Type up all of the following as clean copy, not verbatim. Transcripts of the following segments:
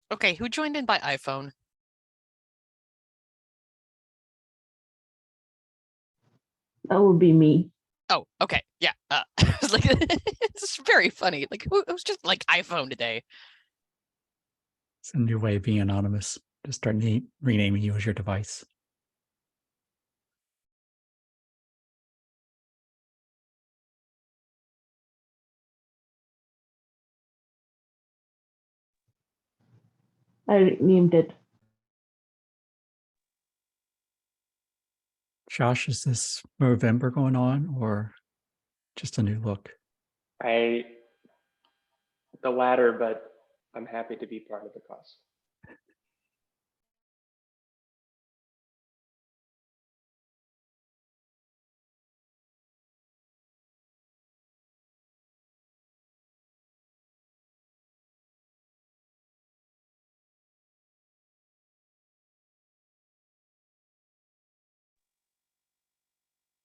Okay, who joined in by iPhone? That would be me. Oh, okay, yeah. It's like it's very funny. Like who's just like iPhone today? It's a new way of being anonymous. Just start renaming you as your device. I named it. Josh, is this November going on or just a new look? The latter, but I'm happy to be part of the cause.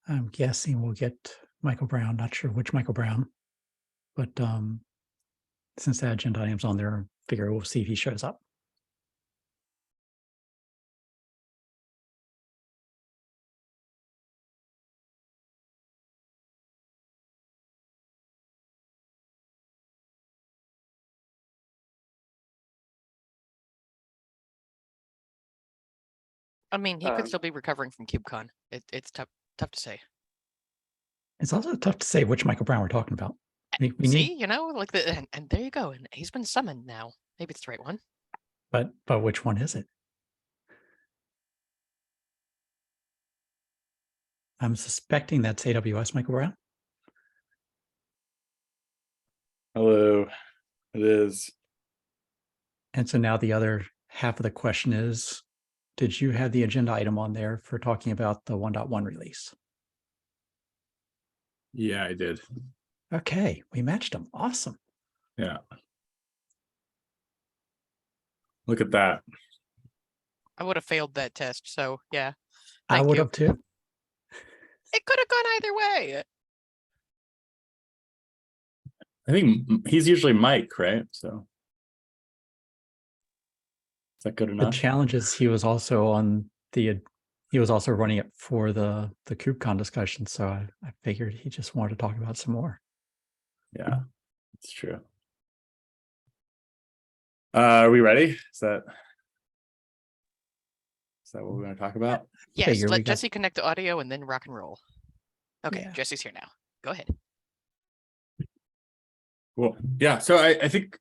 I'm guessing we'll get Michael Brown. Not sure which Michael Brown, but since that agenda item's on there, figure we'll see if he shows up. I mean, he could still be recovering from KubeCon. It's tough to say. It's also tough to say which Michael Brown we're talking about. We See, need, you know, like and there you go. And he's been summoned now. Maybe it's the right one. but which one is it? I'm suspecting that's AWS Michael Brown. Hello, it is. And so now the other half of the question is, did you have the agenda item on there for talking about the 1.1 release? Yeah, I did. Okay, we matched them. Awesome. Yeah. Look at that. I would have failed that test. So yeah. I Thank would you. have too. It could have gone either way. I think he's usually Mike, right? So is that good The enough? challenge is he was also on the, he was also running it for the KubeCon discussion. So I figured he just wanted to talk about some more. Yeah, it's true. Are we ready? Is that what we're going to talk about? Yes, let Jesse connect the audio and then rock and roll. Okay, Yeah. Jesse's here now. Go ahead. Cool. Yeah. So I think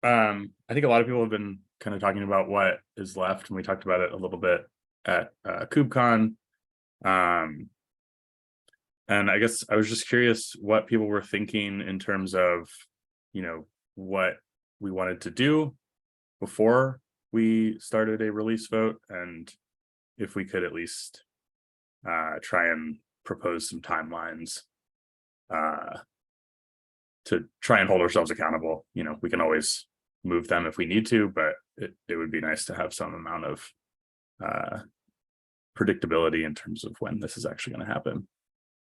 a lot of people have been kind of talking about what is left, and we talked about it a little bit at KubeCon. And I guess I was just curious what people were thinking in terms of, you know, what we wanted to do before we started a release vote, and if we could at least try and propose some timelines to try and hold ourselves accountable. You know, we can always move them if we need to, but it would be nice to have some amount of predictability in terms of when this is actually going to happen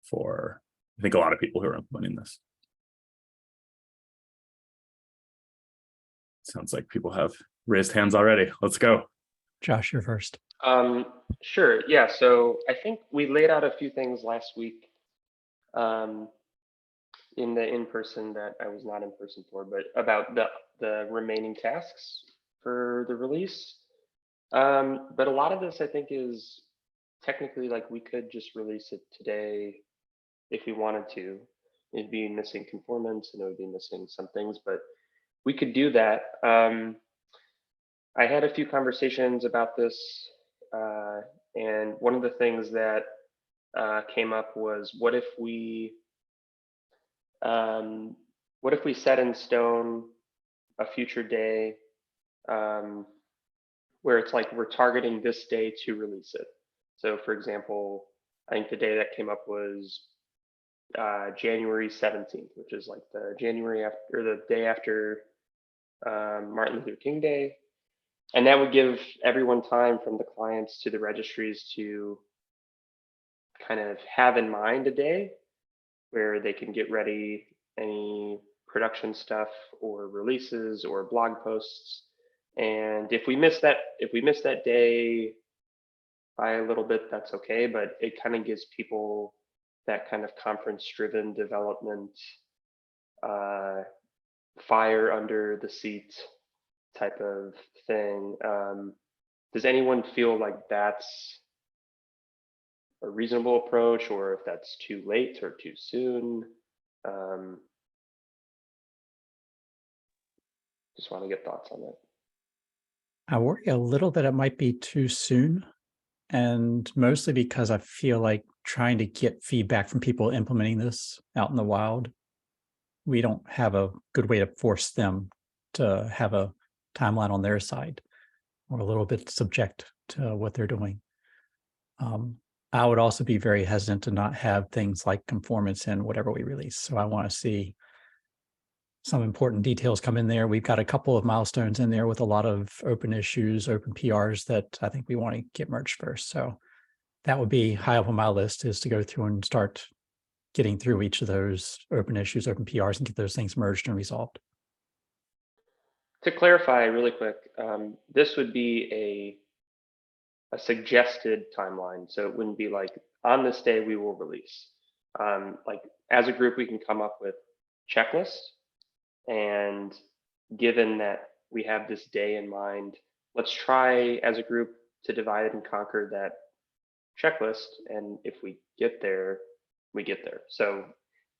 for, I think, a lot of people who are implementing this. Sounds like people have raised hands already. Let's go. Josh, you're first. Sure. Yeah. So I think we laid out a few things last week in the in-person that I was not in person for, but about the remaining tasks for the release. But a lot of this, I think, is technically like we could just release it today if we wanted to. It'd be missing conformance and it would be missing some things, but we could do that. I had a few conversations about this, and one of the things that came up was what if we set in stone a future day where it's like we're targeting this day to release it. So for example, I think the day that came up was January 17th, which is like the January after, or the day after Martin Luther King Day. And that would give everyone time, from the clients to the registries, to kind of have in mind a day where they can get ready any production stuff or releases or blog posts And if we miss that day by a little bit, that's okay, but it kind of gives people that kind of conference-driven development, fire under the seat type of thing. Does anyone feel like that's a reasonable approach, or if that's too late or too soon? Just want to get thoughts on that. I worry a little that it might be too soon, and mostly because I feel like trying to get feedback from people implementing this out in the wild, we don't have a good way to force them to have a timeline on their side. We're a little bit subject to what they're doing. I would also be very hesitant to not have things like conformance in whatever we release. So I want to see some important details come in there. We've got a couple of milestones in there with a lot of open issues, open PRs that I think we want to get merged first. So that would be high up on my list, is to go through and start getting through each of those open issues, open PRs, and get those things merged and resolved. To clarify really quick, this would be a suggested timeline. So it wouldn't be like, on this day we will release. Like as a group, we can come up with checklists, and given that we have this day in mind, let's try as a group to divide and conquer that checklist. And if we get there, we get there. So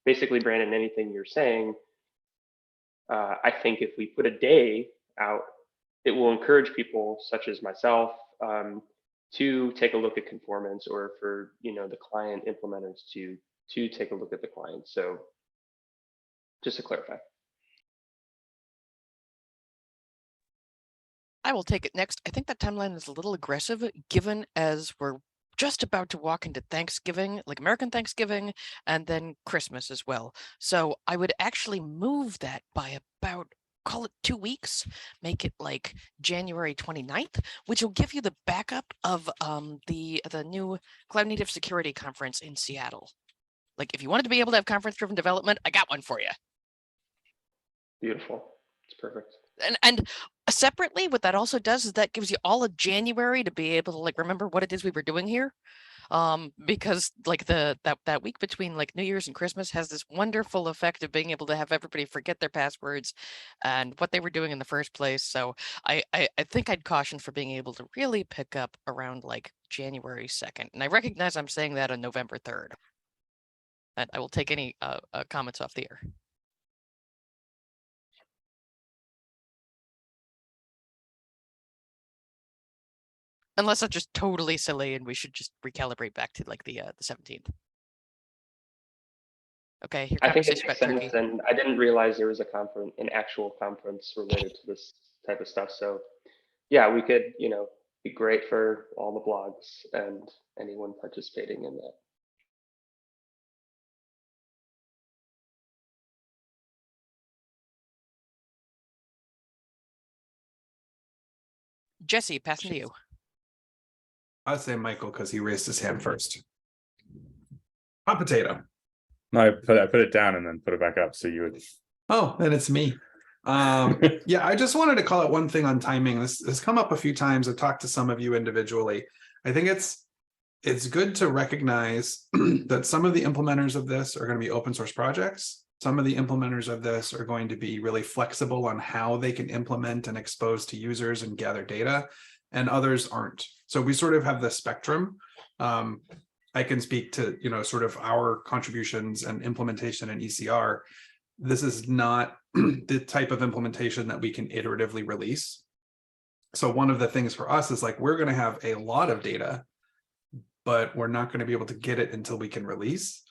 basically, Brandon, anything you're saying, I think if we put a day out, it will encourage people such as myself to take a look at conformance, or for the client implementers to take a look at the client. So just to clarify. I will take it next. I think that timeline is a little aggressive, given as we're just about to walk into Thanksgiving, like American Thanksgiving, and then Christmas as well. So I would actually move that by about, call it 2 weeks, make it like January 29th, which will give you the backup of the new Cloud Native Security Conference in Seattle. Like if you wanted to be able to have conference-driven development, I got one for you. Beautiful. It's perfect. And separately, what that also does is that gives you all of January to be able to like remember what it is we were doing here. Because like that week between like New Year's and Christmas has this wonderful effect of being able to have everybody forget their passwords and what they were doing in the first place. So I think I'd caution for being able to really pick up around like January 2nd. And I recognize I'm saying that on November 3rd. And I will take any comments off the air. Unless I'm just totally silly and we should just recalibrate back to like the 17th. Okay, your I think it conversation makes about sense, Turkey. and I didn't realize there was an actual conference related to this type of stuff. So yeah, we could, be great for all the blogs and anyone participating in that. Jesse, passing to you. I'd say Michael because he raised his hand first. Hot potato. No, I put it down and then put it back up. So you would. Oh, then it's me. Yeah, I just wanted to call out one thing on timing. This has come up a few times. I've talked to some of you individually. I think it's good to recognize that some of the implementers of this are going to be open source projects. Some of the implementers of this are going to be really flexible on how they can implement and expose to users and gather data, and others aren't. So we sort of have the spectrum. I can speak to, sort of our contributions and implementation in ECR. This is not the type of implementation that we can iteratively release. So one of the things for us is like, we're going to have a lot of data, but we're not going to be able to get it until we can release.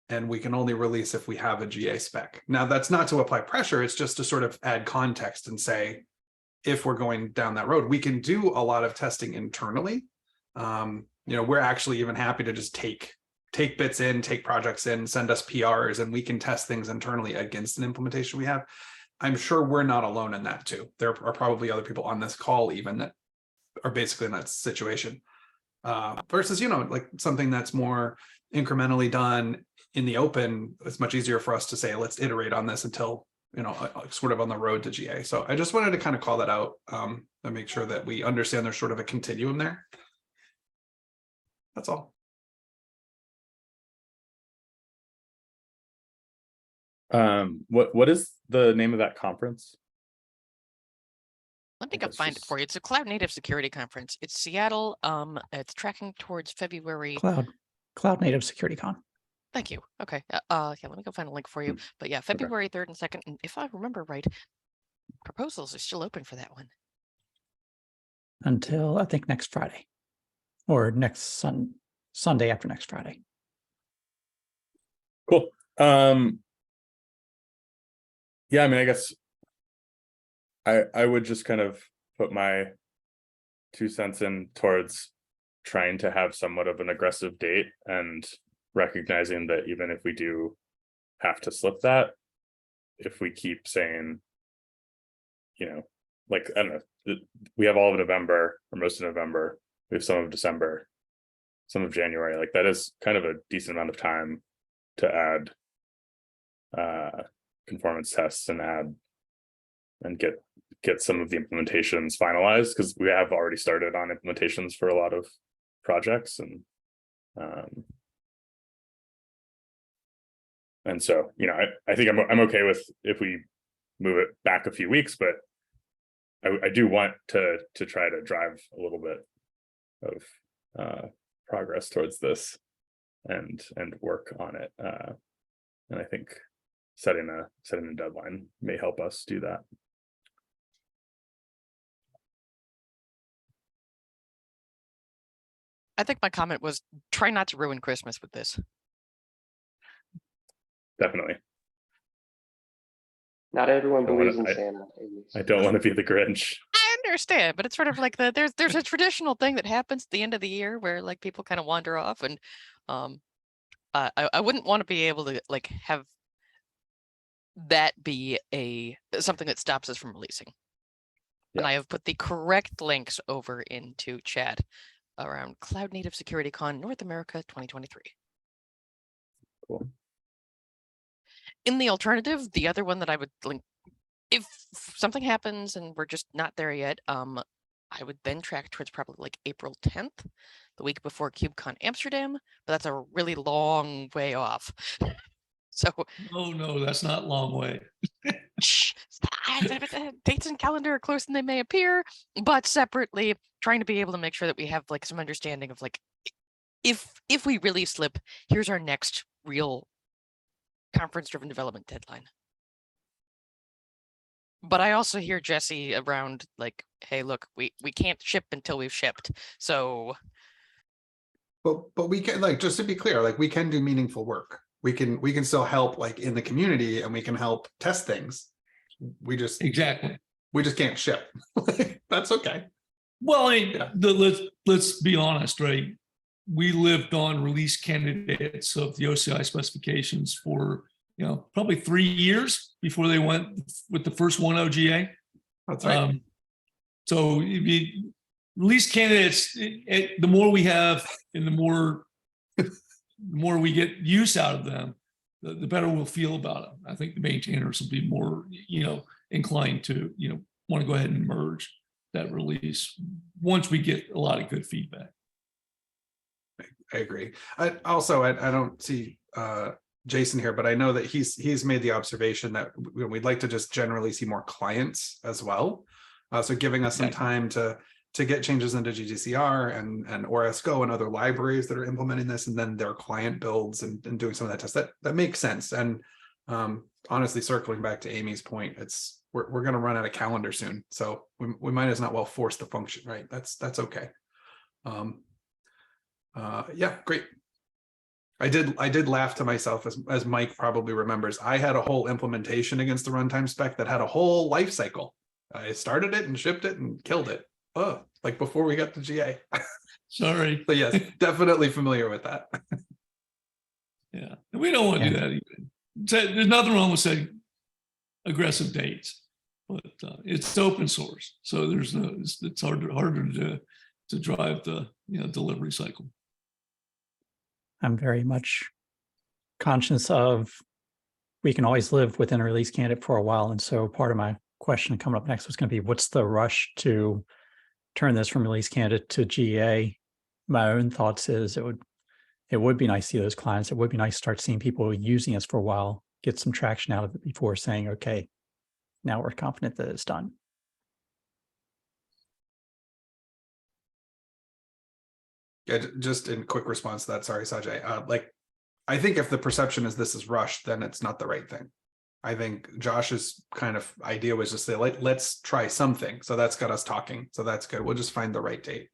And we can only release if we have a GA spec. Now, that's not to apply pressure. It's just to sort of add context and say, if we're going down that road, we can do a lot of testing internally. We're actually even happy to just take bits in, take projects in, send us PRs, and we can test things internally against an implementation we have. I'm sure we're not alone in that too. There are probably other people on this call even that are basically in that situation. Versus, like something that's more incrementally done in the open, it's much easier for us to say, let's iterate on this until sort of on the road to GA. So I just wanted to kind of call that out and make sure that we understand there's sort of a continuum there. That's all. What is the name of that conference? Let me I go guess find it just- for you. It's a Cloud Native Security Conference. It's Seattle. It's tracking towards February. Cloud Native Security Con. Thank you. Okay. Yeah, let me go find a link for you. Hmm. But yeah, February 3rd and 2nd. And if I remember right, proposals are still open for that one. Until I think next Friday or next Sunday after next Friday. Cool. Yeah, I mean, I guess I would just kind of put my 2 cents in towards trying to have somewhat of an aggressive date and recognizing that even if we do have to slip that, if we keep saying, like, I don't know, we have all of November or most of November, we have some of December, some of January, like that is kind of a decent amount of time to add conformance tests and get some of the implementations finalized, because we have already started on implementations for a lot of projects, and so I think I'm okay with if we move it back a few weeks, but I do want to try to drive a little bit of progress towards this and work on it, and I think setting a deadline may help us do that. I think my comment was try not to ruin Christmas with this. Definitely. Not everyone don't wanna- believes in Santa. I don't want to be the Grinch. I understand, but it's sort of like there's a traditional thing that happens at the end of the year where like people kind of wander off, and I wouldn't want to be able to like have that be something that stops us from releasing. And Yeah. I have put the correct links over into chat around Cloud Native Security Con North America 2023. Cool. In the alternative, the other one that I would link, if something happens and we're just not there yet, I would then track towards probably like April 10th, the week before KubeCon Amsterdam, but that's a really long way off. So No, that's not a long way. shh, dates and calendar are closer than they may appear, but separately trying to be able to make sure that we have like some understanding of like, if we really slip, here's our next real conference driven development deadline. But I also hear Jesse around like, hey, look, we can't ship until we've shipped. So But we can, like, just to be clear, like we can do meaningful work. We can still help like in the community, and we can help test things. We just Exactly. can't ship. That's okay. Well, I mean, Yeah. let's be honest, right? We lived on release candidates of the OCI specifications for probably 3 years before they went with the first one OGA. That's right. So release candidates, the more we have and the more we get use out of them, the better we'll feel about them. I think the maintainers will be more, inclined to, want to go ahead and merge that release once we get a lot of good feedback. I agree. I don't see Jason here, but I know that he's made the observation that we'd like to just generally see more clients as well. So giving us some time to get changes into GDCR and ORSGO and other libraries that are implementing this, and then their client builds and doing some of that test, that makes sense. And honestly, circling back to Amy's point, we're going to run out of calendar soon, so we might as not well force the function, right? That's okay. Yeah, great. I did laugh to myself, as Mike probably remembers. I had a whole implementation against the runtime spec that had a whole life cycle. I started it and shipped it and killed it. Oh, like before we got to GA. Sorry. So yes, definitely familiar with that. Yeah, we don't want to do that either. There's nothing wrong with setting aggressive dates, but it's open source, so it's harder to drive the delivery cycle. I'm very much conscious of we can always live within a release candidate for a while. And so part of my question coming up next was going to be, what's the rush to turn this from release candidate to GA? My own thoughts is it would be nice to see those clients. It would be nice to start seeing people using us for a while, get some traction out of it before saying, okay, now we're confident that it's done. Yeah, just in quick response to that, sorry, Sajay. Like, I think if the perception is this is rushed, then it's not the right thing. I think Josh's kind of idea was just say, let's try something. So that's got us talking. So that's good. We'll just find the right date.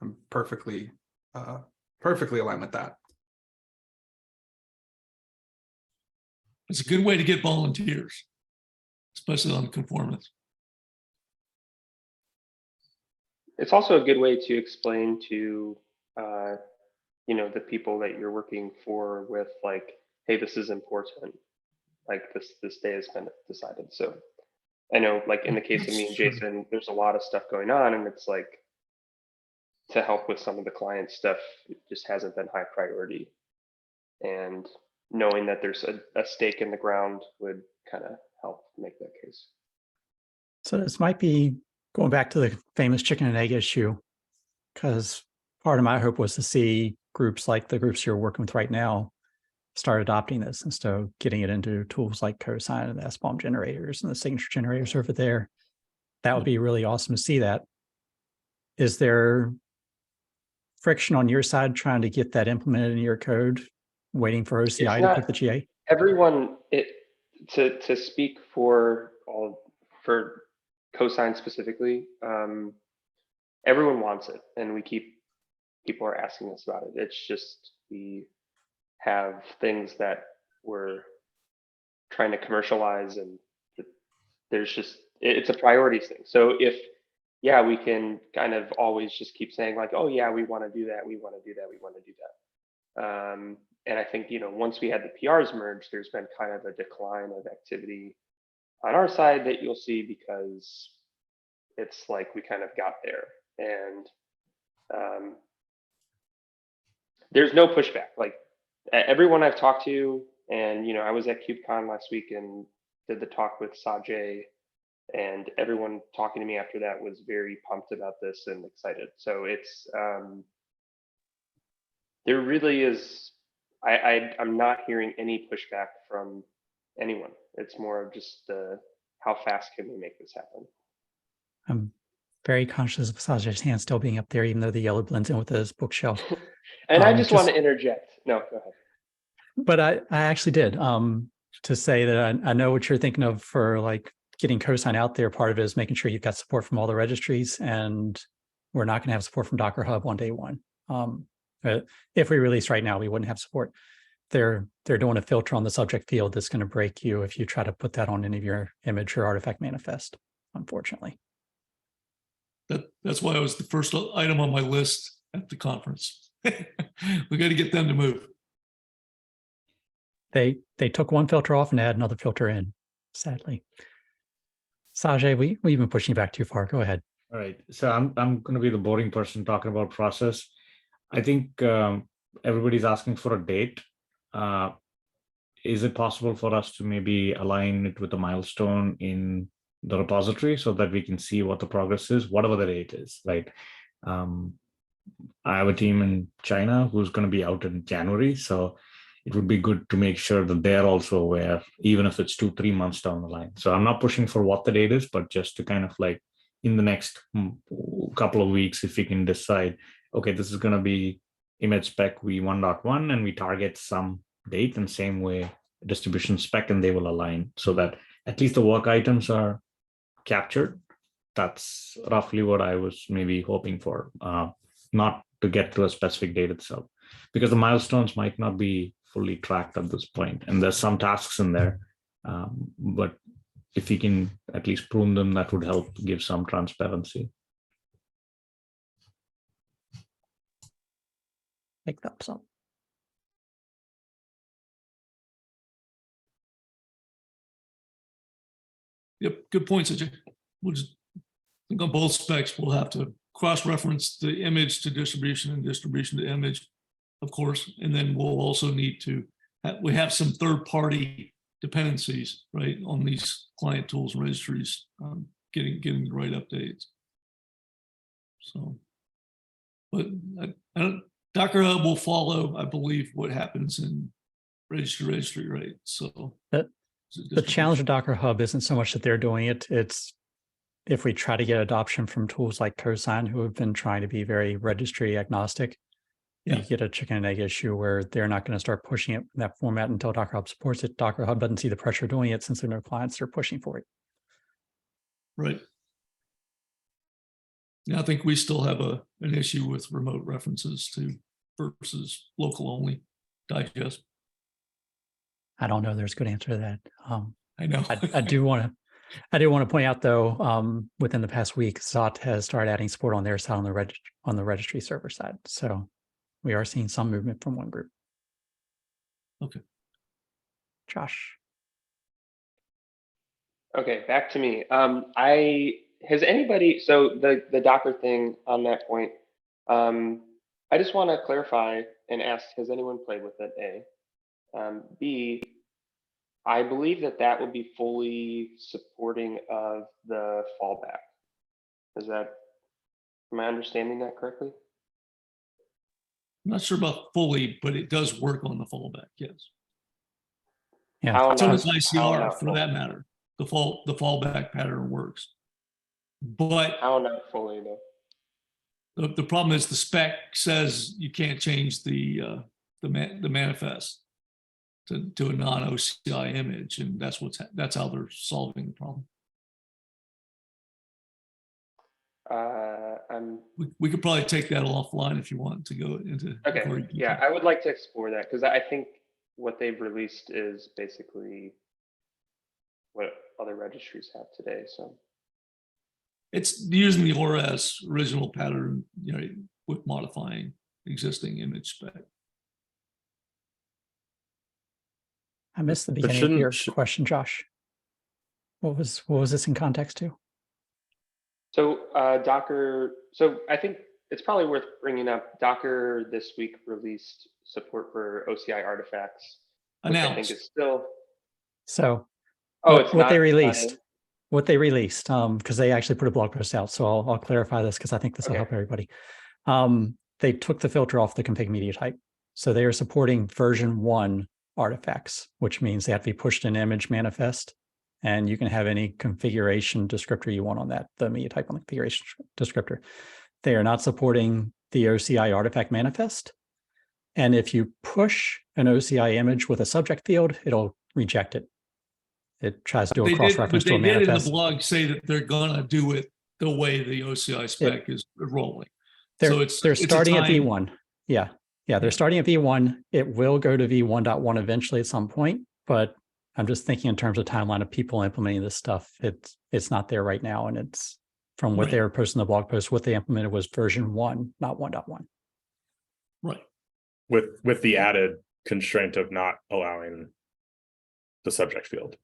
I'm perfectly aligned with that. It's a good way to get volunteers, especially on conformance. It's also a good way to explain to the people that you're working for with, like, hey, this is important. Like, this day has been decided. So I know, like, in the case of me and Jason, there's a lot of stuff going on, and it's like, to help with some of the client stuff, it just hasn't been high priority. And knowing that there's a stake in the ground would kind of help make that case. So this might be going back to the famous chicken and egg issue, because part of my hope was to see groups like the groups you're working with right now start adopting this instead of getting it into tools like Cosign and the SBOM generators and the signature generators over there. That would be really awesome to see that. Is there friction on your side trying to get that implemented in your code, waiting for OCI to put the GA? Everyone, to speak for Cosign specifically, everyone wants it, and people are asking us about it. It's just we have things that we're trying to commercialize, and it's a priorities thing. So if we can kind of always just keep saying, like, oh yeah, we want to do that, we want to do that, we want to do that. And I think, once we had the PRs merged, there's been kind of a decline of activity on our side that you'll see, because it's like we kind of got there, and there's no pushback. Like, everyone I've talked to, and I was at KubeCon last week and did the talk with Sajay, and everyone talking to me after that was very pumped about this and excited. So it's there really is. I'm not hearing any pushback from anyone. It's more of just how fast can we make this happen? I'm very conscious of Sajay's hand still being up there, even though the yellow blends in with his bookshelf. And I just want to interject. No, go ahead. But I actually did, to say that I know what you're thinking of for, like, getting Cosign out there. Part of it is making sure you've got support from all the registries, and we're not going to have support from Docker Hub on day one. If we release right now, we wouldn't have support. They're doing a filter on the subject field that's going to break you if you try to put that on any of your image or artifact manifest, unfortunately. That's why it was the first item on my list at the conference. We got to get them to move. They took one filter off and add another filter in, sadly. Sajay, we've been pushing you back too far. Go ahead. All right. So I'm going to be the boring person talking about process. I think everybody's asking for a date. Is it possible for us to maybe align it with a milestone in the repository so that we can see what the progress is, whatever the date is, right? I have a team in China who's going to be out in January. So it would be good to make sure that they're also aware, even if it's 2-3 months down the line. So I'm not pushing for what the date is, but just to kind of, like, in the next couple of weeks, if we can decide, okay, this is going to be image spec v1.1, and we target some date, and same way distribution spec, and they will align so that at least the work items are captured. That's roughly what I was maybe hoping for, not to get to a specific date itself, because the milestones might not be fully tracked at this point, and there's some tasks in there, but if you can at least prune them, that would help give some transparency. Make that up. Yep, good point, Sajay. We'll just think on both specs, we'll have to cross-reference the image to distribution and distribution to image, of course, and then we'll also need to we have some third-party dependencies, right, on these client tools and registries, getting the right updates. So, but I don't, Docker Hub will follow, I believe, what happens in registry, right? So The challenge of Docker Hub isn't so much that they're doing it. It's if we try to get adoption from tools like Cosign, who have been trying to be very registry agnostic, you get a chicken and egg issue where they're not going to start pushing it in that format until Docker Hub supports it. Docker Hub doesn't see the pressure doing it since there are no clients that are pushing for it. Right. Yeah, I think we still have an issue with remote references to versus local only digest. I don't know. There's a good answer to that. I know. I do want to point out though, within the past week, Zot has started adding support on their side on the registry server side. So we are seeing some movement from one group. Okay. Josh. Okay, back to me. Has anybody, so the Docker thing on that point, I just want to clarify and ask, has anyone played with it, A? B, I believe that will be fully supporting of the fallback. Am I understanding that correctly? I'm not sure about fully, but it does work on the fallback, yes. Yeah. How So not- does how ICR not for fully? that matter. The fallback pattern works. But How not fully though? the problem is the spec says you can't change the manifest to a non-OCI image, and that's how they're solving the problem. We could probably take that offline if you want to go into. Okay, yeah, I would like to explore that because I think what they've released is basically what other registries have today. So it's using the ORAS original pattern, with modifying existing image spec. I missed the beginning of your question, Josh. What was this in context to? So Docker, so I think it's probably worth bringing up. Docker this week released support for OCI artifacts, which I think is still. So what they released, because they actually put a blog post out. So I'll clarify this because I think this will help everybody. They took the filter off the config media type. So they are supporting version 1 artifacts, which means they have to be pushed in image manifest. And you can have any configuration descriptor you want on that, the media type on the configuration descriptor. They are not supporting the OCI artifact manifest. And if you push an OCI image with a subject field, it'll reject it. It tries to do a cross-reference to a manifest. They did in the blog say that they're going to do it the way the OCI spec is rolling. They're starting at V1. Yeah, they're starting at V1. It will go to V1.1 eventually at some point, but I'm just thinking in terms of timeline of people implementing this stuff. It's not there right now, and it's from what they were posting in the blog post. What they implemented was version 1, not 1.1. Right. With the added constraint of not allowing the subject field.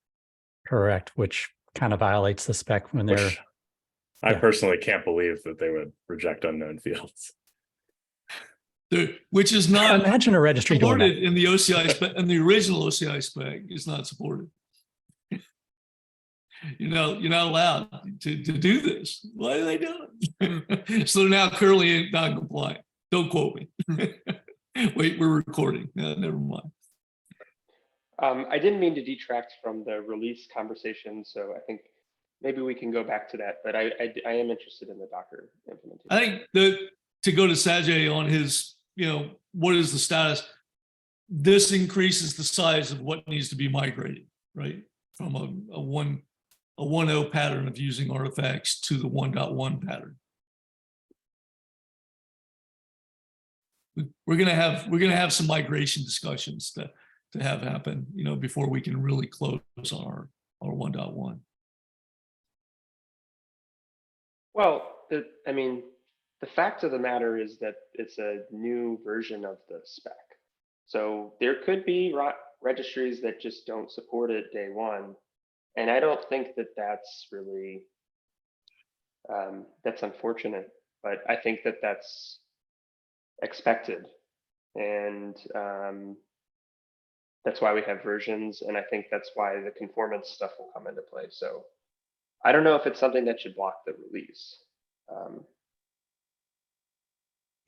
Correct, which kind of violates the spec when they're. I personally can't believe that they would reject unknown fields. Which is not imagine a registry supported in the OCI spec, and the original OCI spec is not supported. You're not allowed to do this. Why are they doing? So now currently not compliant. Don't quote me. Wait, we're recording. Never mind. I didn't mean to detract from the release conversation, so I think maybe we can go back to that. But I am interested in the Docker implementation. I think to go to Sajay on his, what is the status? This increases the size of what needs to be migrated, right? From a 1.0 pattern of using artifacts to the 1.1 pattern. We're gonna have some migration discussions to have happen, before we can really close on our 1.1. Well, the fact of the matter is that it's a new version of the spec. So there could be registries that just don't support it day one. And I don't think that that's really, that's unfortunate, but I think that that's expected. And That's why we have versions, and I think that's why the conformance stuff will come into play. So I don't know if it's something that should block the release.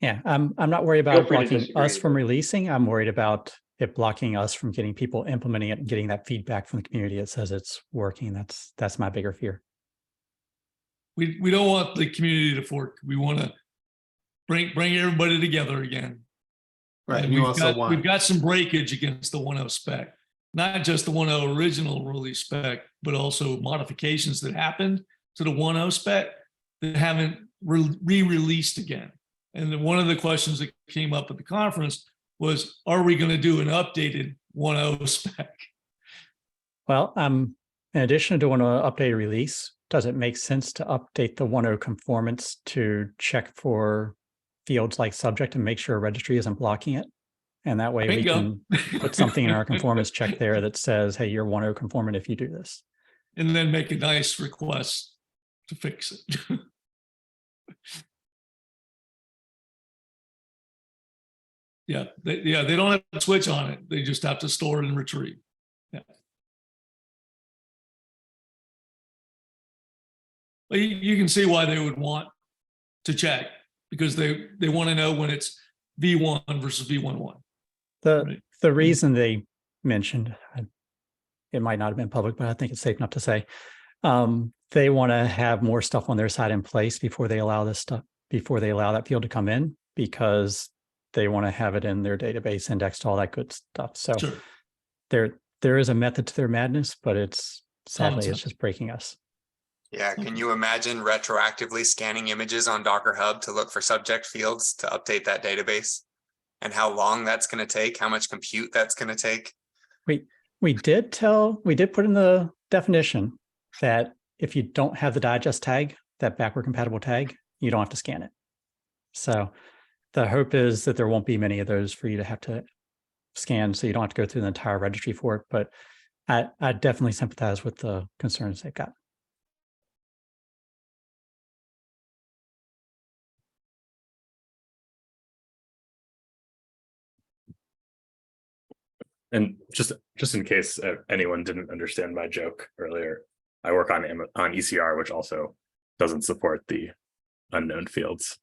Yeah, I'm not worried Feel about it free to blocking disagree, us from but- releasing. I'm worried about it blocking us from getting people implementing it and getting that feedback from the community that says it's working. That's my bigger fear. We don't want the community to fork. We want to bring everybody together again. Right. And And you also want, we've got some breakage against the 1.0 spec, not just the 1.0 original release spec, but also modifications that happened to the 1.0 spec that haven't re-released again. And then one of the questions that came up at the conference was, are we going to do an updated 1.0 spec? Well, in addition to doing an updated release, does it make sense to update the 1.0 conformance to check for fields like subject and make sure registry isn't blocking it? And that way we Bingo. can put something in our conformance check there that says, hey, you're 1.0 conformant if you do this. And then make a nice request to fix it. Yeah, they don't have to switch on it. They just have to store it and retrieve. Yeah. But you can see why they would want to check, because they want to know when it's V1 versus V11. Right. The reason they mentioned, it might not have been public, but I think it's safe enough to say, they want to have more stuff on their side in place before they allow this stuff, before they allow that field to come in, because they want to have it in their database indexed, all that good stuff. So Sure. there is a method to their madness, but it's sadly, Concept. it's just breaking us. Yeah, can you imagine retroactively scanning images on Docker Hub to look for subject fields to update that database? And how long that's going to take, how much compute that's going to take? We did put in the definition that if you don't have the digest tag, that backward compatible tag, you don't have to scan it. So the hope is that there won't be many of those for you to have to scan, so you don't have to go through the entire registry for it. But I definitely sympathize with the concerns they've got. And just in case anyone didn't understand my joke earlier, I work on ECR, which also doesn't support the unknown fields.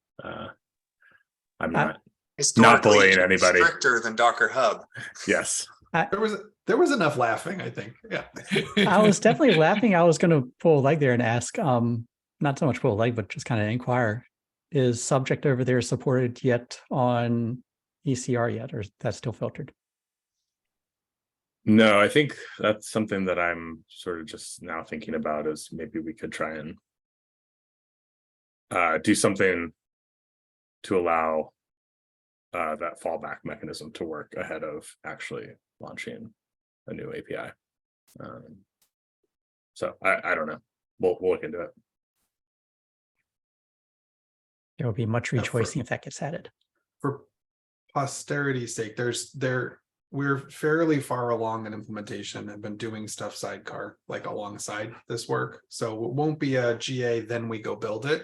I'm not bullying anybody. Stricter than Docker Hub. Yes. there was enough laughing, I think. Yeah. I was definitely laughing. I was going to pull a leg there and ask, not so much pull a leg, but just kind of inquire, is subject over there supported yet on ECR yet, or is that still filtered? No, I think that's something that I'm sort of just now thinking about, is maybe we could try and do something to allow that fallback mechanism to work ahead of actually launching a new API. So I don't know. We'll look into it. There will be much rejoicing if that gets added. For posterity's sake, we're fairly far along in implementation and been doing stuff sidecar, like alongside this work. So it won't be a GA, then we go build it.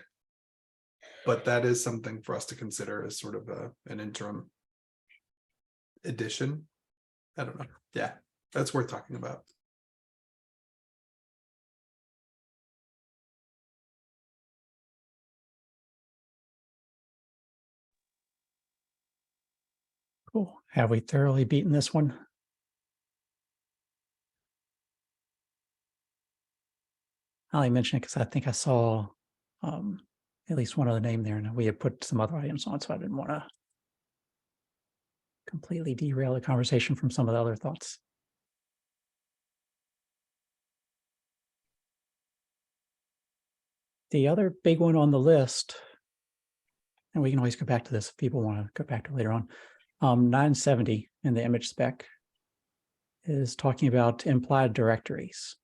But that is something for us to consider as sort of an interim addition. I don't know. Yeah, that's worth talking about. Cool. Have we thoroughly beaten this one? I only mention it because I think I saw at least one other name there, and we had put some other items on, so I didn't want to completely derail the conversation from some of the other thoughts. The other big one on the list, and we can always go back to this if people want to go back to it later on, 970 in the image spec is talking about implied directories.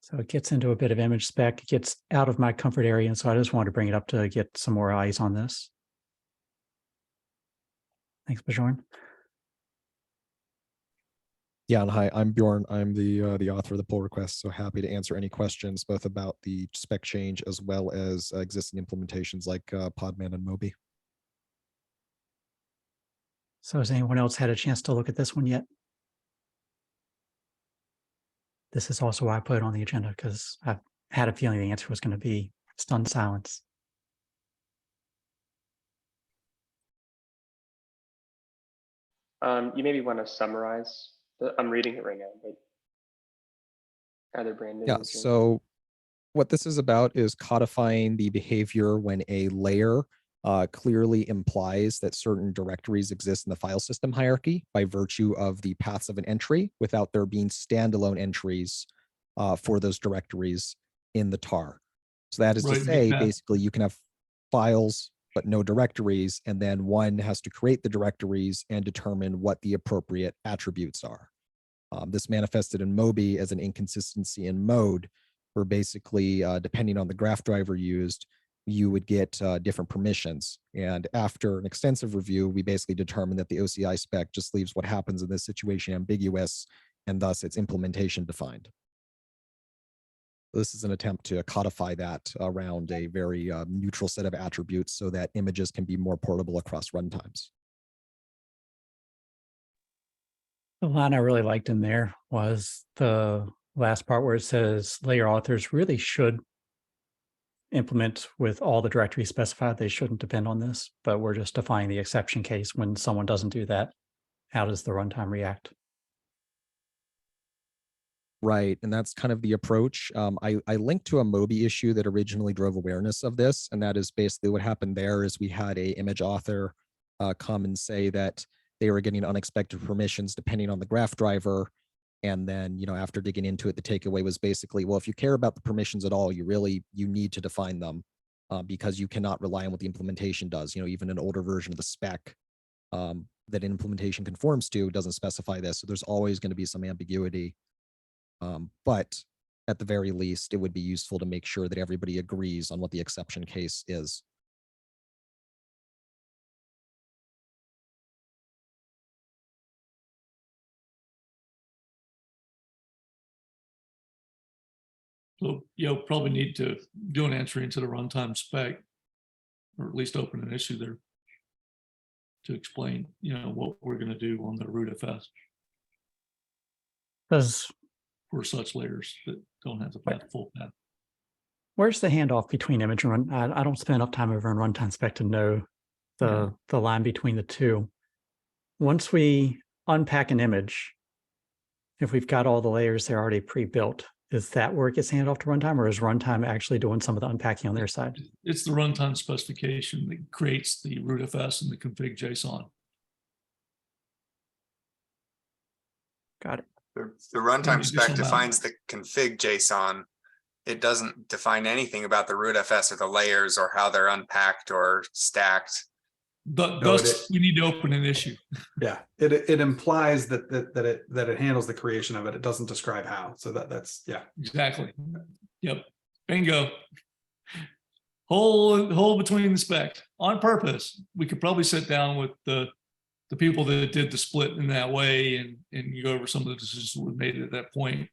So it gets into a bit of image spec, it gets out of my comfort area, and so I just wanted to bring it up to get some more eyes on this. Thanks, Bjorn. Yeah, and hi, I'm Bjorn. I'm the author of the pull request, so happy to answer any questions both about the spec change as well as existing implementations like Podman and Moby. So has anyone else had a chance to look at this one yet? This is also why I put it on the agenda, because I had a feeling the answer was going to be stunned silence. You maybe want to summarize. I'm reading it right now, but either Brandon. Yeah, or Jim. so what this is about is codifying the behavior when a layer clearly implies that certain directories exist in the file system hierarchy by virtue of the paths of an entry without there being standalone entries for those directories in the tar. So that is to Right, say, yeah. basically, you can have files but no directories, and then one has to create the directories and determine what the appropriate attributes are. This manifested in Moby as an inconsistency in mode, where basically, depending on the graph driver used, you would get different permissions. And after an extensive review, we basically determined that the OCI spec just leaves what happens in this situation ambiguous, and thus its implementation defined. This is an attempt to codify that around a very neutral set of attributes so that images can be more portable across runtimes. The line I really liked in there was the last part where it says layer authors really should implement with all the directories specified. They shouldn't depend on this, but we're just defining the exception case. When someone doesn't do that, how does the runtime react? Right, and that's kind of the approach. I linked to a Moby issue that originally drove awareness of this, and that is basically what happened there is we had a image author come and say that they were getting unexpected permissions depending on the graph driver. And then, after digging into it, the takeaway was basically, well, if you care about the permissions at all, you need to define them because you cannot rely on what the implementation does. Even an older version of the spec that an implementation conforms to doesn't specify this. So there's always going to be some ambiguity. But at the very least, it would be useful to make sure that everybody agrees on what the exception case is. So you'll probably need to do an entry into the runtime spec, or at least open an issue there to explain, what we're going to do on the rootfs Does for such layers that don't have the full path. Where's the handoff between image and run? I don't spend enough time over in runtime spec to know the line between the two. Once we unpack an image, if we've got all the layers there already pre-built, is that where it gets handed off to runtime, or is runtime actually doing some of the unpacking on their side? It's the runtime specification that creates the rootfs and the config JSON. Got it. The runtime spec additional defines the config JSON. It doesn't define anything about the rootfs or the layers or how they're unpacked or stacked. Thus, we need to open an issue. Yeah, it implies that it handles the creation of it. It doesn't describe how. So that's yeah. Exactly. Yep. Bingo. Hole between the spec on purpose. We could probably sit down with the people that did the split in that way and you go over some of the decisions that were made at that point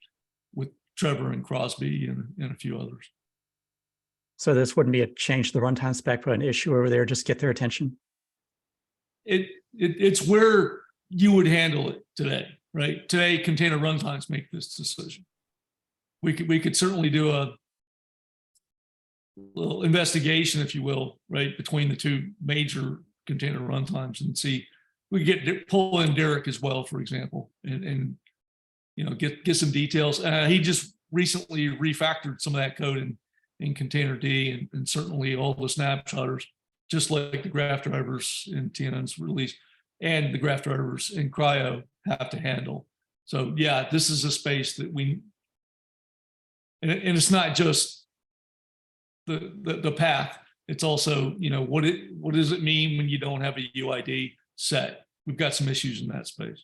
with Trevor and Crosby and a few others. So this wouldn't be a change to the runtime spec, but an issue over there, just get their attention. It's where you would handle it today, right? Today, container runtimes make this decision. We could certainly do a little investigation, if you will, right, between the two major container runtimes and see. We could pull in Derek as well, for example, and get some details. He just recently refactored some of that code in Container D and certainly all the snapshotters, just like the graph drivers in TNN's release and the graph drivers in Cryo have to handle. So yeah, this is a space that and it's not just the path. It's also, what does it mean when you don't have a UID set? We've got some issues in that space.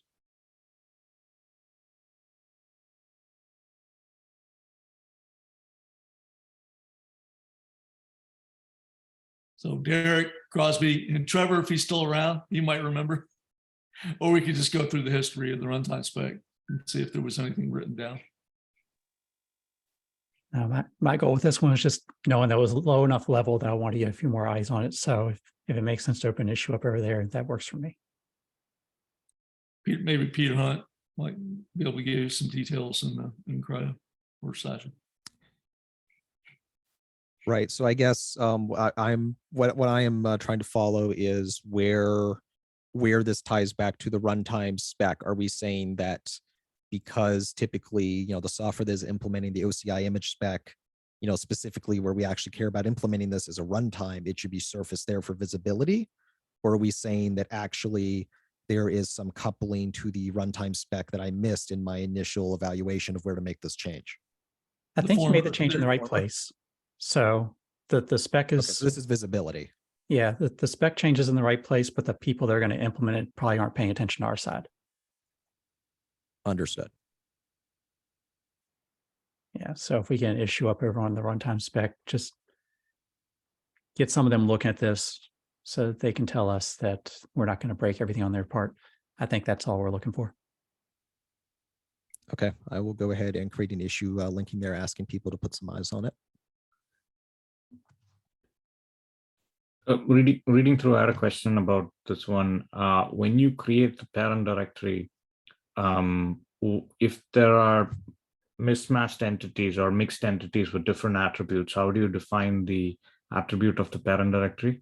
So Derek, Crosby, and Trevor, if he's still around, he might remember. Or we could just go through the history of the runtime spec and see if there was anything written down. My goal with this one is just knowing that it was low enough level that I want to get a few more eyes on it. So if it makes sense to open an issue up over there, that works for me. Maybe Peter Hunt might be able to give you some details in Cryo or session. Right. So I guess I'm what I am trying to follow is where this ties back to the runtime spec. Are we saying that because typically, the software that is implementing the OCI image spec, specifically where we actually care about implementing this as a runtime, it should be surfaced there for visibility? Or are we saying that actually there is some coupling to the runtime spec that I missed in my initial evaluation of where to make this change? I The think you made the former- change in the right place. So the spec Okay, is, so this is visibility. yeah, the spec changes in the right place, but the people that are going to implement it probably aren't paying attention to our side. Understood. Yeah, so if we get an issue up over on the runtime spec, just get some of them looking at this so that they can tell us that we're not going to break everything on their part. I think that's all we're looking for. Okay, I will go ahead and create an issue linking there, asking people to put some eyes on it. Reading through, I had a question about this one. When you create the parent directory, if there are mismatched entities or mixed entities with different attributes, how do you define the attribute of the parent directory?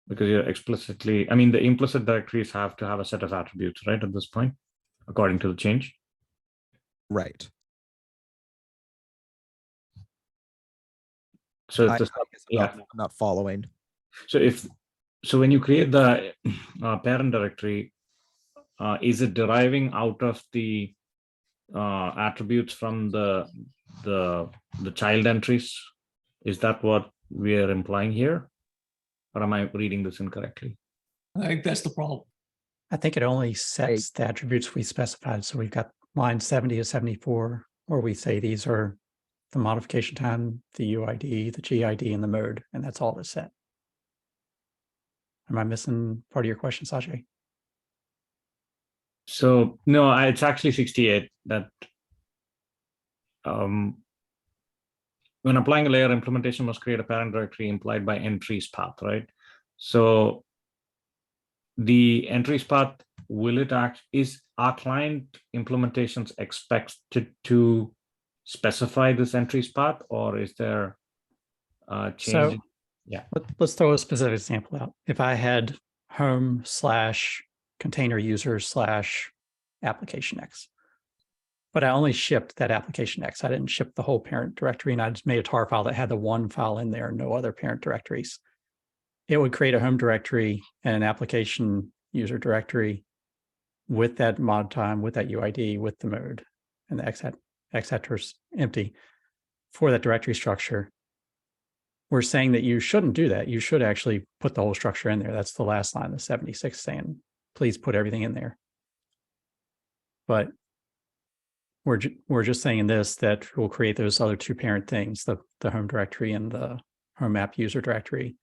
Because you're explicitly, I mean, the implicit directories have to have a set of attributes, right, at this point, according to the change? Right. So I it's guess yeah. I'm not following. So when you create the parent directory, is it deriving out of the attributes from the child entries? Is that what we are implying here, or am I reading this incorrectly? I think that's the problem. I think it only sets the attributes we specified. So we've got line 70 to 74, where we say these are the modification time, the UID, the GID, and the mode, and that's all that's set. Am I missing part of your question, Sajay? So no, it's actually 68 that when applying a layer, implementation must create a parent directory implied by entries path, right? So the entries path, will it act, is our client implementations expected to specify this entries path, or is there change? So yeah, let's throw a specific example out. If I had home/container user/application X, but I only shipped that application X. I didn't ship the whole parent directory, and I just made a tar file that had the one file in there, no other parent directories. It would create a home directory and an application user directory with that mod time, with that UID, with the mode, and the X headers empty for that directory structure. We're saying that you shouldn't do that. You should actually put the whole structure in there. That's the last line of 76 saying, please put everything in there. But we're just saying this, that we'll create those other two parent things, the home directory and the home app user directory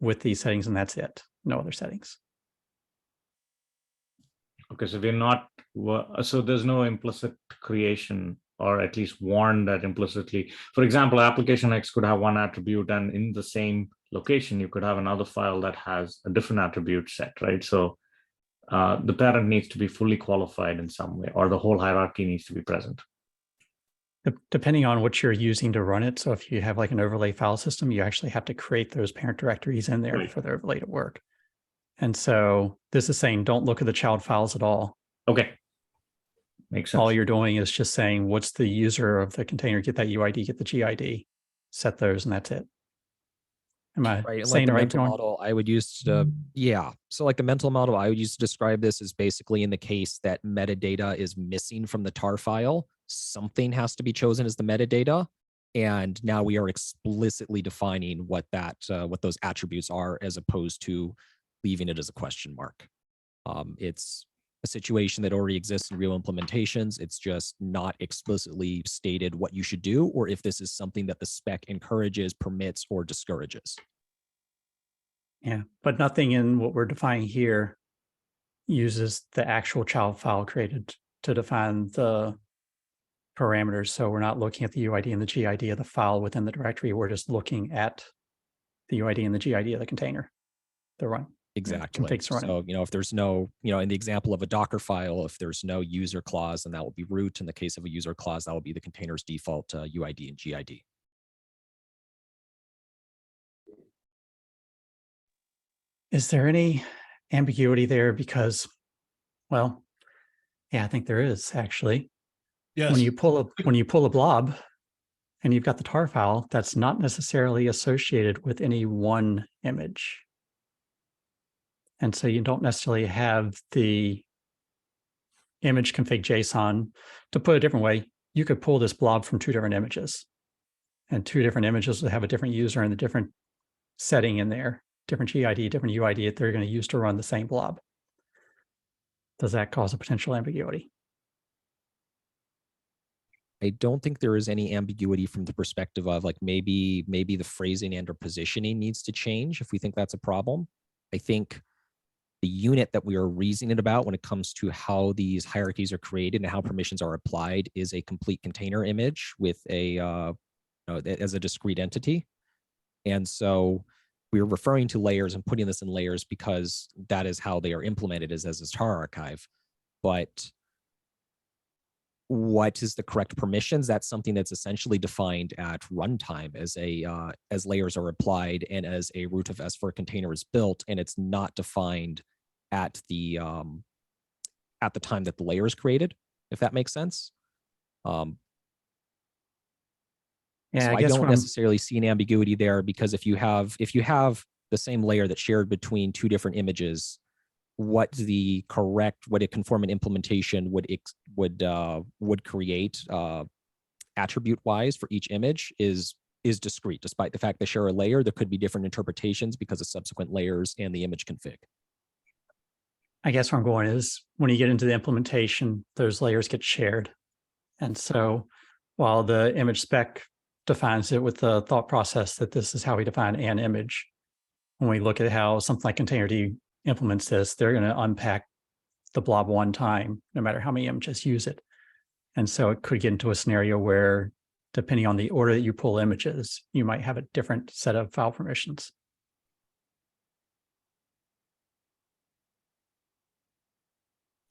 with these settings, and that's it. No other settings. okay, so we're not, so there's no implicit creation, or at least warn that implicitly. For example, application X could have one attribute, and in the same location, you could have another file that has a different attribute set, right? So the parent needs to be fully qualified in some way, or the whole hierarchy needs to be present. Depending on what you're using to run it. So if you have like an overlay file system, you actually have to create those parent directories in there for the overlay to work. And so this is saying, don't look at the child files at all. Okay. Makes sense. All you're doing is just saying, what's the user of the container, get that UID, get the GID, set those, and that's it. Am I Right. And saying like the right, mental Bjorn? model I would use to, yeah. So like the mental model I would use to describe this is basically in the case that metadata is missing from the tar file, something has to be chosen as the metadata. And now we are explicitly defining what those attributes are, as opposed to leaving it as a question mark. It's a situation that already exists in real implementations. It's just not explicitly stated what you should do, or if this is something that the spec encourages, permits, or discourages. Yeah, but nothing in what we're defining here uses the actual child file created to define the parameters. So we're not looking at the UID and the GID of the file within the directory. We're just looking at the UID and the GID of the container, the run. Exactly. configs running. So, if there's no, in the example of a Docker file, if there's no user clause, then that will be root. In the case of a user clause, that will be the container's default UID and GID. Is there any ambiguity there? Because, well, yeah, I think there is actually. Yes. When you pull a blob and you've got the tar file, that's not necessarily associated with any one image. And so you don't necessarily have the image config JSON. To put it a different way, you could pull this blob from 2 different images, and 2 different images will have a different user and a different setting in there, different GID, different UID that they're going to use to run the same blob. Does that cause a potential ambiguity? I don't think there is any ambiguity from the perspective of like maybe the phrasing and or positioning needs to change if we think that's a problem. I think the unit that we are reasoning about when it comes to how these hierarchies are created and how permissions are applied is a complete container image with a as a discrete entity. And so we're referring to layers and putting this in layers because that is how they are implemented as a tar archive. But what is the correct permissions? That's something that's essentially defined at runtime as layers are applied and as a root of S for a container is built, and it's not defined at the time that the layer is created, if that makes sense. Yeah, So I I guess don't necessarily see an ambiguity there, because if you have the same layer that's shared between 2 different images, what a conformant implementation would create attribute wise for each image is discrete. Despite the fact they share a layer, there could be different interpretations because of subsequent layers and the image config. I guess where I'm going is when you get into the implementation, those layers get shared. And so while the image spec defines it with the thought process that this is how we define an image, when we look at how something like Containerd implements this, they're going to unpack the blob one time, no matter how many images use it. And so it could get into a scenario where, depending on the order that you pull images, you might have a different set of file permissions.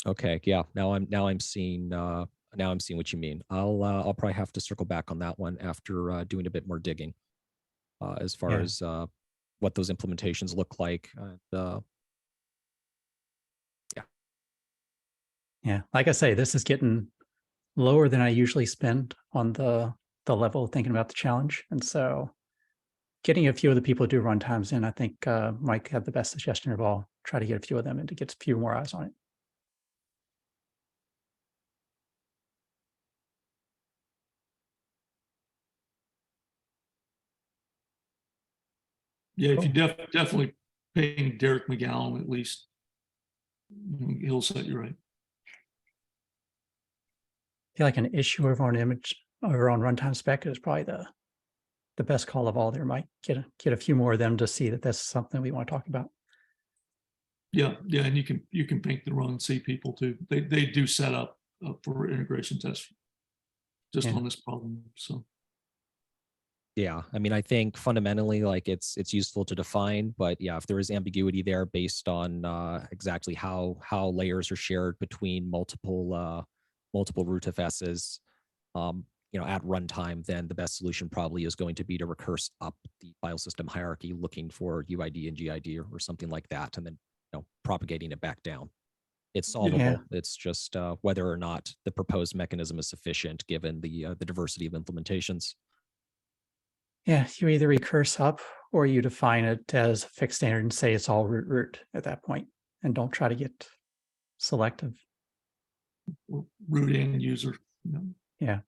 Okay, yeah. Now I'm seeing what you mean. I'll probably have to circle back on that one after doing a bit more digging as far as what those implementations look like. Yeah, like I say, this is getting lower than I usually spend on the level of thinking about the challenge. And so getting a few of the people who do runtimes in, I think Mike had the best suggestion of all. Try to get a few of them and to get a few more eyes on it. Yeah, if you definitely paying Derek McGowan at least, he'll set you right. I feel like an issue over on image over on runtime spec is probably the best call of all. There might get a few more of them to see that that's something we want to talk about. Yeah, and you can paint the run C people too. They do set up for integration tests just on this problem. So yeah, I mean, I think fundamentally, like it's useful to define, but yeah, if there is ambiguity there based on exactly how layers are shared between multiple root FSs, at runtime, then the best solution probably is going to be to recurse up the file system hierarchy, looking for UID and GID or something like that, and then propagating it back down. It's solvable. Yeah. It's just whether or not the proposed mechanism is sufficient given the diversity of implementations. Yeah, you either recurse up or you define it as a fixed standard and say it's all root at that point, and don't try to get selective. Root and user. Yeah.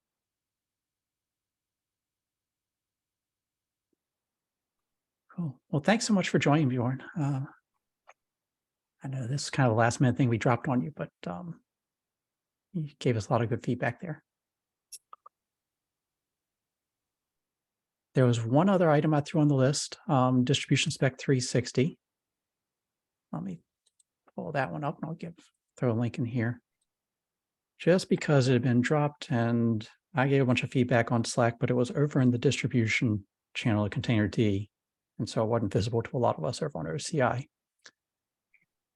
Cool. Well, thanks so much for joining, Bjorn. I know this is kind of the last minute thing we dropped on you, but you gave us a lot of good feedback there. There was one other item I threw on the list, distribution spec 360. Let me pull that one up and I'll throw a link in here. Just because it had been dropped and I gave a bunch of feedback on Slack, but it was over in the distribution channel of Containerd. And so it wasn't visible to a lot of us over on OCI.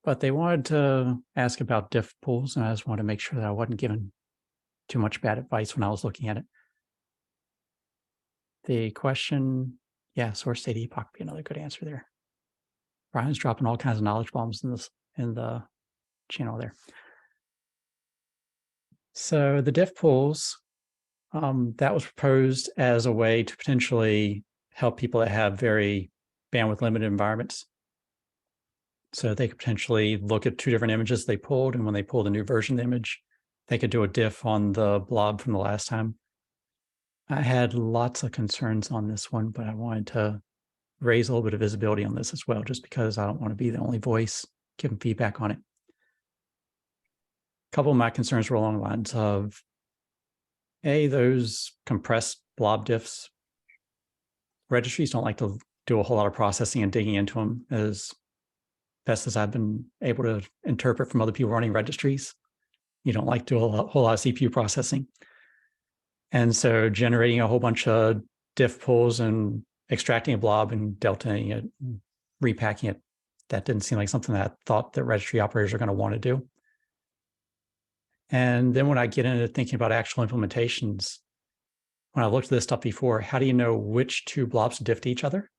But they wanted to ask about diff pools, and I just wanted to make sure that I wasn't giving too much bad advice when I was looking at it. The question, yeah, source state epoch would be another good answer there. Brian's dropping all kinds of knowledge bombs in the channel there. So the diff pools, that was proposed as a way to potentially help people that have very bandwidth limited environments. So they could potentially look at two different images they pulled, and when they pulled a new version of the image, they could do a diff on the blob from the last time. I had lots of concerns on this one, but I wanted to raise a little bit of visibility on this as well, just because I don't want to be the only voice giving feedback on it. A couple of my concerns were along the lines of, A, those compressed blob diffs. Registries don't like to do a whole lot of processing and digging into them, as best as I've been able to interpret from other people running registries. You don't like to do a whole lot of CPU processing. And so generating a whole bunch of diff pools and extracting a blob and deltaing it, and repacking it, that didn't seem like something that I thought that registry operators are going to want to do. And then when I get into thinking about actual implementations, when I looked at this stuff before, how do you know which two blobs to diff to each other?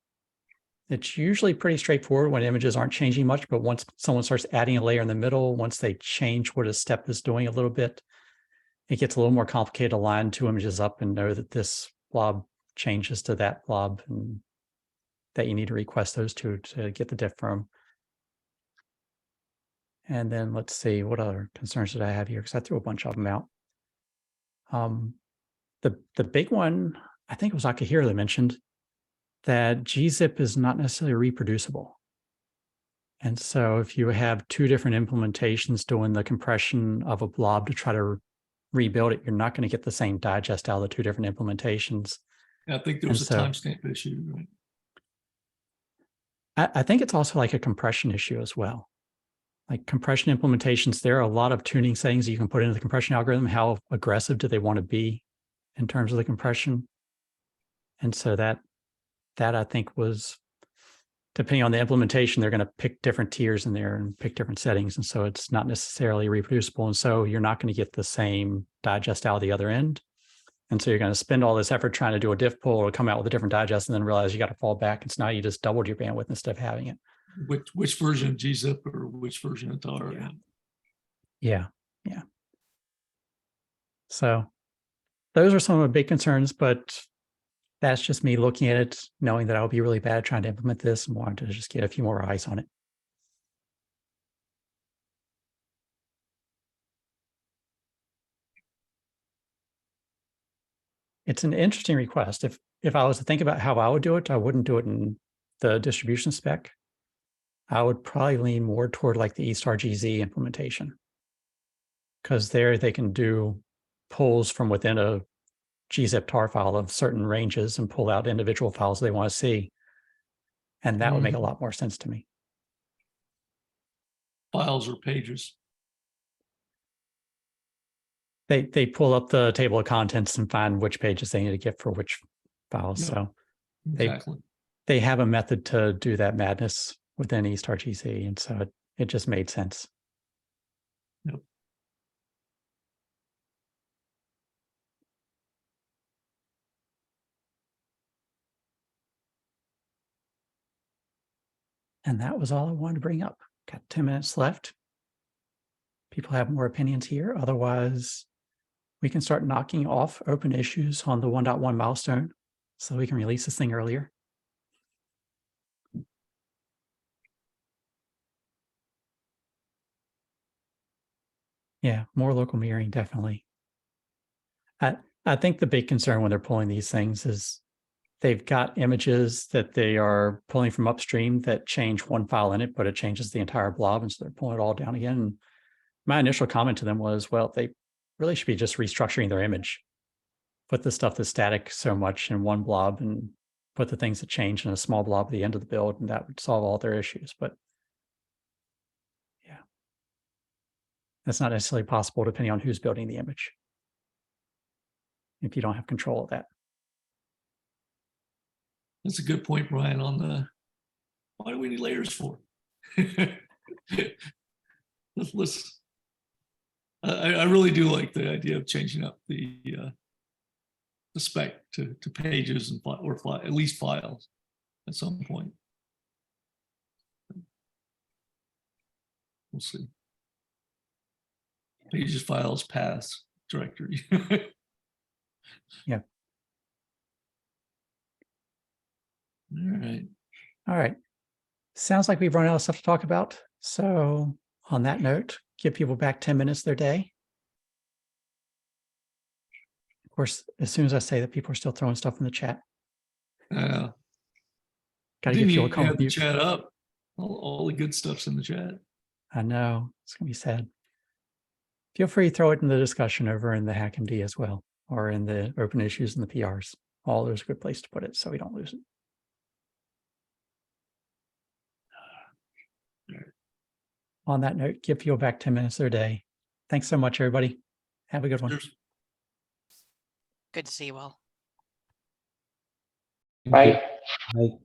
It's usually pretty straightforward when images aren't changing much, but once someone starts adding a layer in the middle, once they change what a step is doing a little bit, it gets a little more complicated to line two images up and know that this blob changes to that blob and that you need to request those two to get the diff from. And then let's see, what other concerns did I have here? Because I threw a bunch of them out. The big one, I think it was Akihiro that mentioned that gzip is not necessarily reproducible. And so if you have two different implementations doing the compression of a blob to try to rebuild it, you're not going to get the same digest out of the two different implementations. I think there was a timestamp issue, right? I think it's also like a compression issue as well. Like compression implementations, there are a lot of tuning settings you can put into the compression algorithm. How aggressive do they want to be in terms of the compression? And so that I think was, depending on the implementation, they're going to pick different tiers in there and pick different settings. And so it's not necessarily reproducible. And so you're not going to get the same digest out of the other end. And so you're going to spend all this effort trying to do a diff pull or come out with a different digest and then realize you got to fall back. And so now you just doubled your bandwidth instead of having it. Which version of gzip or which version of tar? Yeah. So those are some of the big concerns, but that's just me looking at it, knowing that I'll be really bad trying to implement this and wanting to just get a few more eyes on it. It's an interesting request. If I was to think about how I would do it, I wouldn't do it in the distribution spec. I would probably lean more toward like the eStarGZ implementation, because there they can do pulls from within a gzip tar file of certain ranges and pull out individual files they want to see. And that would make a lot more sense to me. Files or pages? They pull up the table of contents and find which pages they need to get for which files. Yeah, so exactly. they have a method to do that madness within eStarGZ. And so it just made sense. Yep. And that was all I wanted to bring up. Got 10 minutes left. People have more opinions here. Otherwise, we can start knocking off open issues on the 1.1 milestone so we can release this thing earlier. Yeah, more local mirroring, definitely. I think the big concern when they're pulling these things is they've got images that they are pulling from upstream that change one file in it, but it changes the entire blob. And so they're pulling it all down again. And my initial comment to them was, well, they really should be just restructuring their image. Put the stuff that's static so much in one blob and put the things that change in a small blob at the end of the build, and that would solve all their issues. But yeah, that's not necessarily possible depending on who's building the image, if you don't have control of that. That's a good point, Brian, on the why do we need layers for? Let's. I really do like the idea of changing up the spec to pages and at least files at some point. We'll see. Pages, files, paths, directory. Yeah. All right. All right. Sounds like we've run out of stuff to talk about. So on that note, give people back 10 minutes of their day. Of course, as soon as I say that, people are still throwing stuff in the chat. Got to Didn't give you a even have the comment. chat up. All the good stuff's in the chat. I know, it's going to be sad. Feel free to throw it in the discussion over in the HackMD as well, or in the open issues and the PRs. All there's a good place to put it so we don't lose it. On that note, give people back 10 minutes of their day. Thanks so much, everybody. Have a good one. Cheers. Good to see you all. Thank you. Bye. Bye.